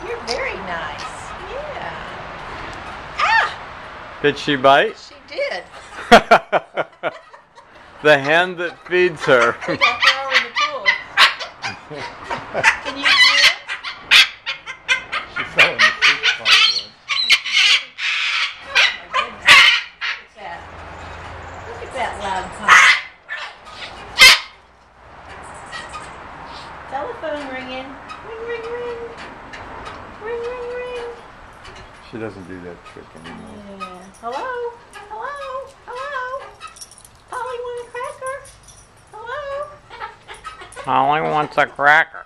You're very nice. Yeah. Ah! Did she bite? She did. The hand that feeds her. I got throw her in the pool. Can you see it? She fell in the fish pond once. Oh my goodness. Look at that. Look at that loud pop. Telephone ringing. Ring, ring, ring. Ring, ring, ring. She doesn't do that trick anymore. Yeah. Hello? Hello? Hello? Polly want a cracker? Hello? Holly wants a cracker.